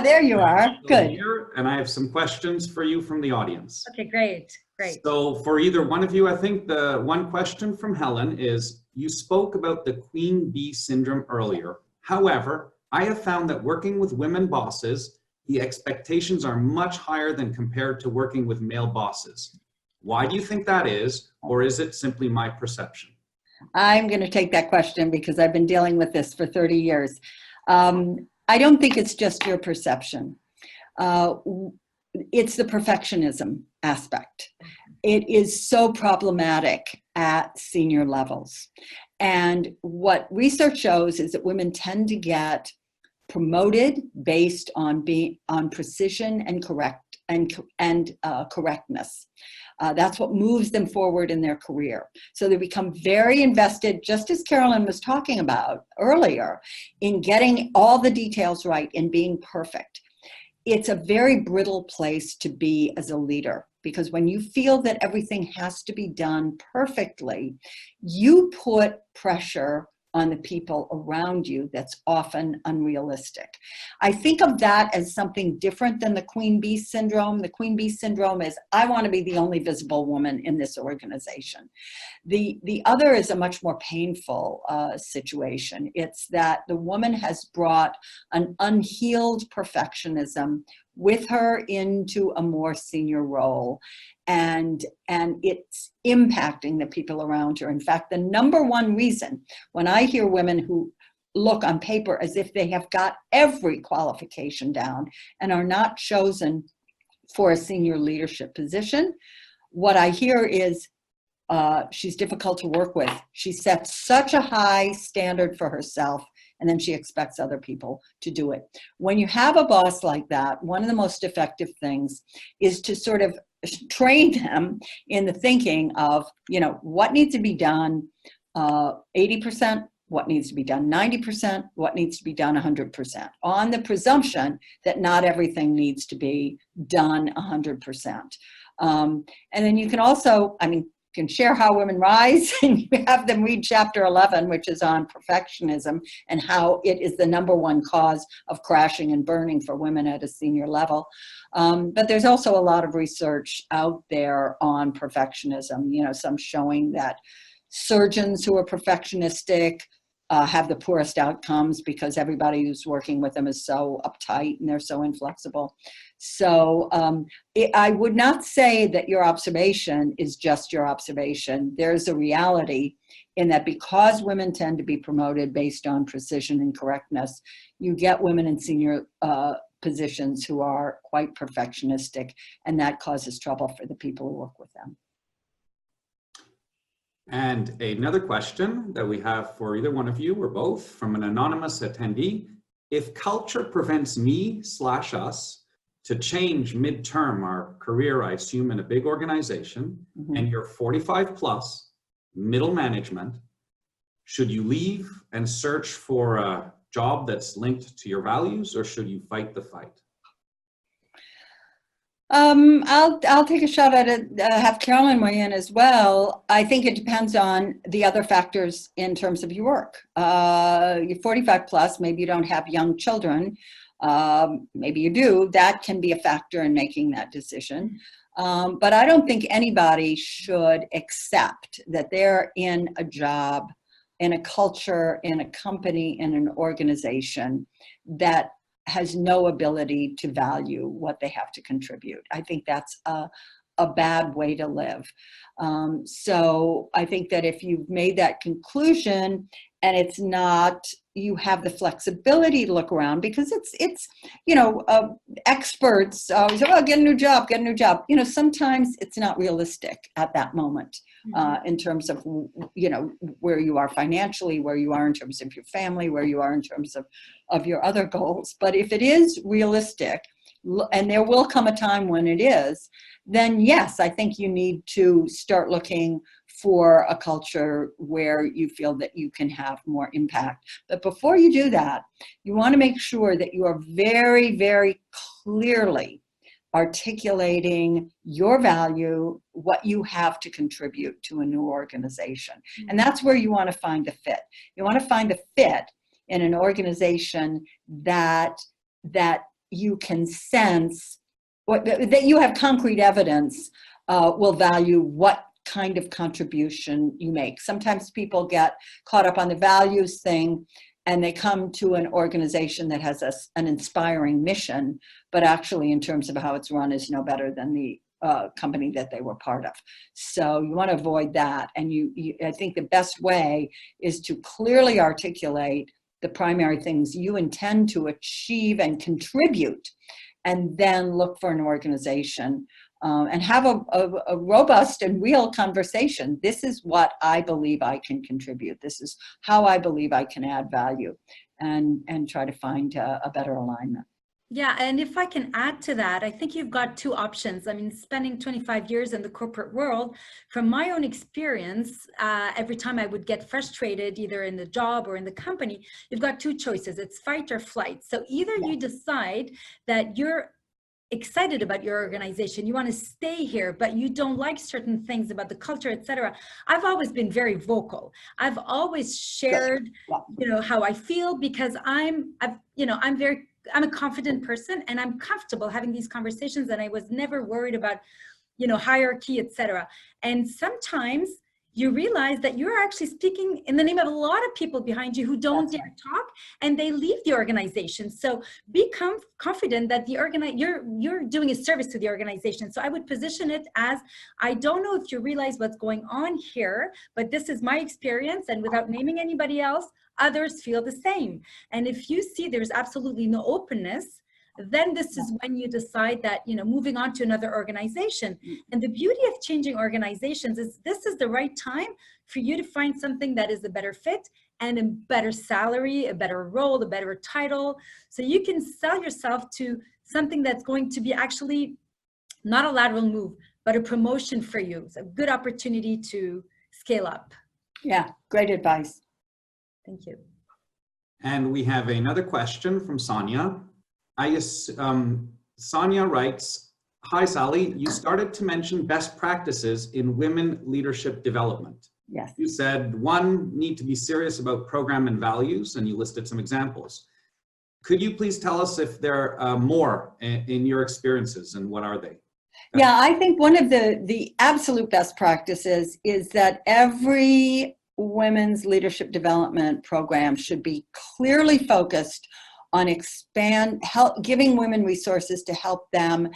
There you are. Good. Here, and I have some questions for you from the audience. Okay, great. Great. So for either one of you, I think the one question from Helen is, you spoke about the queen bee syndrome earlier. However, I have found that working with women bosses, the expectations are much higher than compared to working with male bosses. Why do you think that is, or is it simply my perception? I'm going to take that question because I've been dealing with this for 30 years. I don't think it's just your perception. It's the perfectionism aspect. It is so problematic at senior levels. And what research shows is that women tend to get promoted based on precision and correctness. That's what moves them forward in their career. So they become very invested, just as Carolyn was talking about earlier, in getting all the details right, in being perfect. It's a very brittle place to be as a leader, because when you feel that everything has to be done perfectly, you put pressure on the people around you that's often unrealistic. I think of that as something different than the queen bee syndrome. The queen bee syndrome is, I want to be the only visible woman in this organization. The other is a much more painful situation. It's that the woman has brought an unhealed perfectionism with her into a more senior role, and it's impacting the people around her. In fact, the number one reason when I hear women who look on paper as if they have got every qualification down and are not chosen for a senior leadership position, what I hear is she's difficult to work with. She sets such a high standard for herself, and then she expects other people to do it. When you have a boss like that, one of the most effective things is to sort of train them in the thinking of, you know, what needs to be done 80%, what needs to be done 90%, what needs to be done 100%, on the presumption that not everything needs to be done 100%. And then you can also, I mean, can share How Women Rise, and you have them read chapter 11, which is on perfectionism and how it is the number one cause of crashing and burning for women at a senior level. But there's also a lot of research out there on perfectionism, you know, some showing that surgeons who are perfectionistic have the poorest outcomes because everybody who's working with them is so uptight and they're so inflexible. So I would not say that your observation is just your observation. There's a reality in that because women tend to be promoted based on precision and correctness, you get women in senior positions who are quite perfectionistic, and that causes trouble for the people who work with them. And another question that we have for either one of you or both from an anonymous attendee: if culture prevents me/us to change midterm our career, I assume in a big organization, and you're 45 plus, middle management, should you leave and search for a job that's linked to your values, or should you fight the fight? I'll take a shot at it, have Caroline weigh in as well. I think it depends on the other factors in terms of your work. You're 45 plus, maybe you don't have young children, maybe you do. That can be a factor in making that decision. But I don't think anybody should accept that they're in a job, in a culture, in a company, in an organization that has no ability to value what they have to contribute. I think that's a bad way to live. So I think that if you've made that conclusion and it's not, you have the flexibility to look around, because it's you know, experts say, oh, get a new job, get a new job. You know, sometimes it's not realistic at that moment in terms of, you know, where you are financially, where you are in terms of your family, where you are in terms of your other goals. But if it is realistic, and there will come a time when it is, then yes, I think you need to start looking for a culture where you feel that you can have more impact. But before you do that, you want to make sure that you are very, very clearly articulating your value, what you have to contribute to a new organization. And that's where you want to find a fit. You want to find a fit in an organization that you can sense, that you have concrete evidence will value what kind of contribution you make. Sometimes people get caught up on the values thing and they come to an organization that has an inspiring mission, but actually in terms of how it's run is no better than the company that they were part of. So you want to avoid that. And I think the best way is to clearly articulate the primary things you intend to achieve and contribute, and then look for an organization and have a robust and real conversation. This is what I believe I can contribute. This is how I believe I can add value, and try to find a better alignment. Yeah, and if I can add to that, I think you've got two options. I mean, spending 25 years in the corporate world, from my own experience, every time I would get frustrated, either in the job or in the company, you've got two choices. It's fight or flight. So either you decide that you're excited about your organization, you want to stay here, but you don't like certain things about the culture, etc. I've always been very vocal. I've always shared, how I feel, because I'm a confident person, and I'm comfortable having these conversations, and I was never worried about, hierarchy, etc. And sometimes you realize that you're actually speaking in the name of a lot of people behind you who don't dare talk, and they leave the organization. So be confident that you're doing a service to the organization. So I would position it as, I don't know if you realize what's going on here, but this is my experience, and without naming anybody else, others feel the same. And if you see there's absolutely no openness, then this is when you decide that, moving on to another organization. And the beauty of changing organizations is this is the right time for you to find something that is a better fit and a better salary, a better role, a better title. So you can sell yourself to something that's going to be actually not a lateral move, but a promotion for you. It's a good opportunity to scale up. Yeah, great advice. Thank you. And we have another question from Sonia. Sonia writes, "Hi, Sally, you started to mention best practices in women leadership development. Yes. You said, one, need to be serious about program and values, and you listed some examples. Could you please tell us if there are more in your experiences, and what are they?" Yeah, I think one of the absolute best practices is that every women's leadership development program should be clearly focused on giving women resources to help them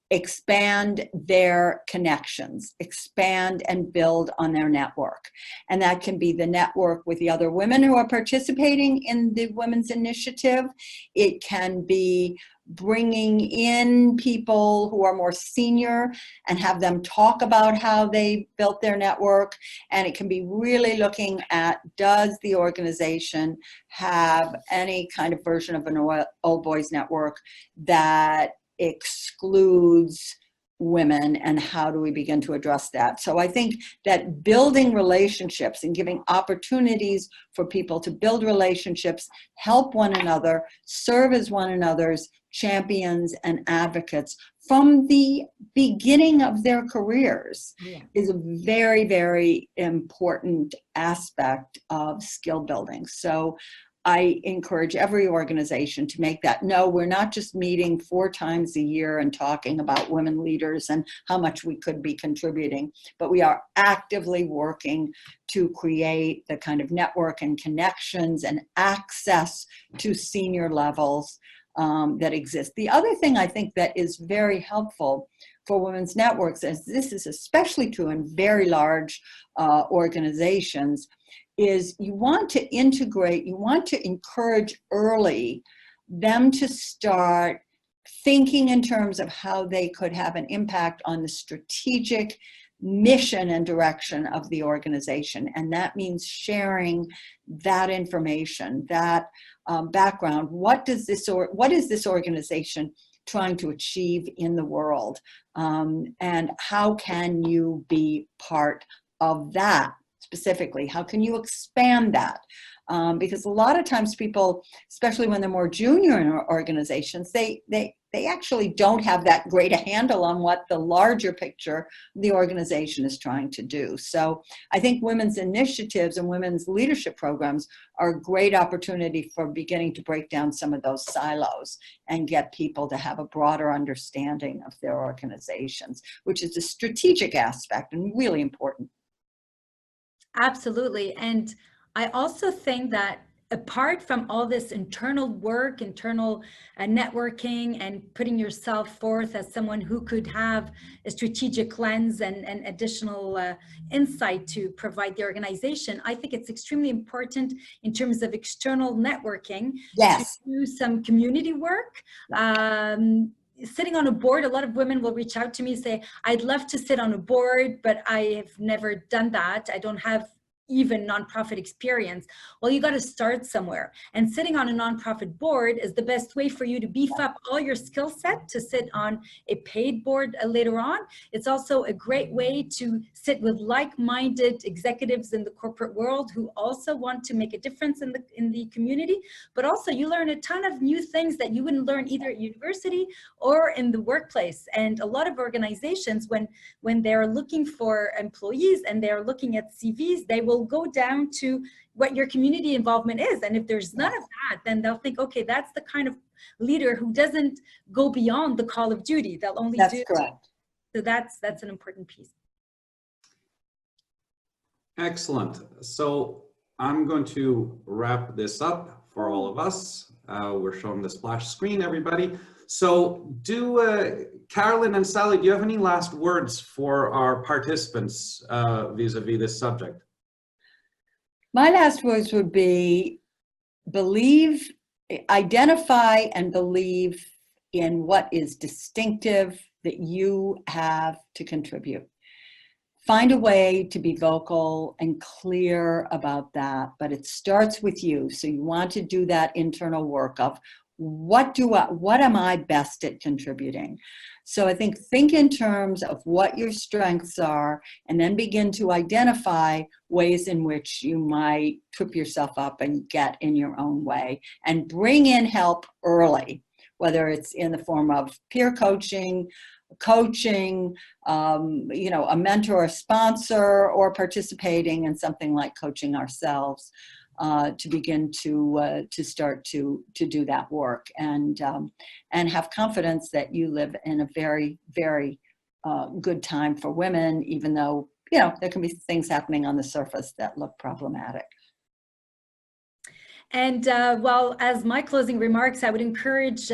expand their connections, expand and build on their network. And that can be the network with the other women who are participating in the women's initiative. It can be bringing in people who are more senior and have them talk about how they built their network. And it can be really looking at, does the organization have any kind of version of an old boys network that excludes women, and how do we begin to address that? So I think that building relationships and giving opportunities for people to build relationships, help one another, serve as one another's champions and advocates from the beginning of their careers is a very, very important aspect of skill building. So I encourage every organization to make that. No, we're not just meeting 4 times a year and talking about women leaders and how much we could be contributing, but we are actively working to create the kind of network and connections and access to senior levels that exist. The other thing I think that is very helpful for women's networks, as this is especially true in very large organizations, is you want to integrate, you want to encourage early them to start thinking in terms of how they could have an impact on the strategic mission and direction of the organization. And that means sharing that information, that background. What is this organization trying to achieve in the world? And how can you be part of that? Specifically, how can you expand that? Because a lot of times people, especially when they're more junior in organizations, they actually don't have that great a handle on what the larger picture of the organization is trying to do. So I think women's initiatives and women's leadership programs are a great opportunity for beginning to break down some of those silos and get people to have a broader understanding of their organizations, which is a strategic aspect and really important. Absolutely. And I also think that apart from all this internal work, internal networking, and putting yourself forth as someone who could have a strategic lens and additional insight to provide the organization, I think it's extremely important in terms of external networking to do some community work. Sitting on a board, a lot of women will reach out to me and say, I'd love to sit on a board, but I have never done that. I don't have even nonprofit experience. Well, you got to start somewhere. And sitting on a nonprofit board is the best way for you to beef up all your skill set to sit on a paid board later on. It's also a great way to sit with like-minded executives in the corporate world who also want to make a difference in the community. But also you learn a ton of new things that you wouldn't learn either at university or in the workplace. And a lot of organizations, when they're looking for employees and they're looking at CVs, they will go down to what your community involvement is. And if there's none of that, then they'll think, okay, that's the kind of leader who doesn't go beyond the call of duty. They'll only That's do. correct. So that's an important piece. Excellent. So I'm going to wrap this up for all of us. We're showing the splash screen, everybody. So Caroline and Sally, do you have any last words for our participants vis-a-vis this subject? My last words would be identify and believe in what is distinctive that you have to contribute. Find a way to be vocal and clear about that, but it starts with you. So you want to do that internal work of what am I best at contributing? So I think in terms of what your strengths are, and then begin to identify ways in which you might trip yourself up and get in your own way, and bring in help early, whether it's in the form of peer coaching, a mentor or sponsor, or participating in something like Coaching Ourselves, to begin to start to do that work, and have confidence that you live in a very, very good time for women, even though, there can be things happening on the surface that look problematic. And well, as my closing remarks, I would encourage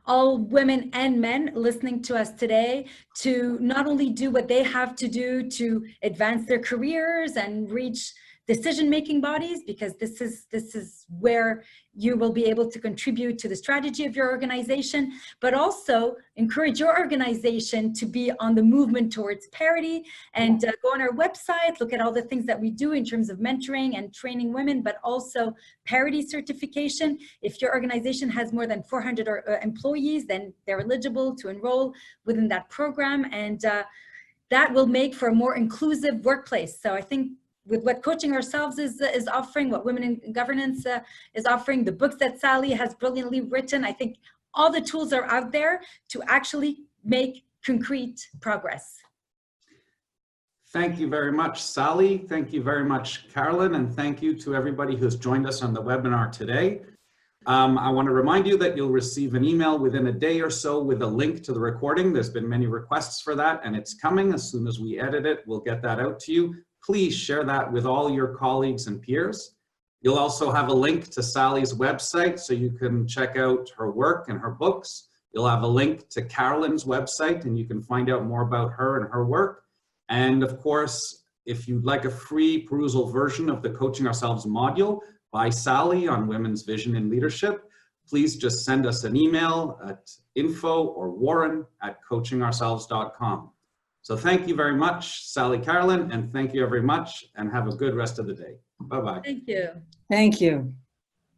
all women and men listening to us today to not only do what they have to do to advance their careers and reach decision-making bodies, because this is where you will be able to contribute to the strategy of your organization, but also encourage your organization to be on the movement towards parity, and go on our website, look at all the things that we do in terms of mentoring and training women, but also parity certification. If your organization has more than 400 employees, then they're eligible to enroll within that program, and that will make for a more inclusive workplace. So I think with what Coaching Ourselves is offering, what Women in Governance is offering, the books that Sally has brilliantly written, I think all the tools are out there to actually make concrete progress. Thank you very much, Sally. Thank you very much, Caroline, and thank you to everybody who's joined us on the webinar today. I want to remind you that you'll receive an email within a day or so with a link to the recording. There's been many requests for that, and it's coming. As soon as we edit it, we'll get that out to you. Please share that with all your colleagues and peers. You'll also have a link to Sally's website so you can check out her work and her books. You'll have a link to Caroline's website and you can find out more about her and her work. And of course, if you'd like a free perusal version of the Coaching Ourselves module by Sally on women's vision in leadership, please just send us an email at info or warren@coachingourselves.com. So thank you very much, Sally, Caroline, and thank you very much, and have a good rest of the day. Bye-bye. Thank you. Thank you.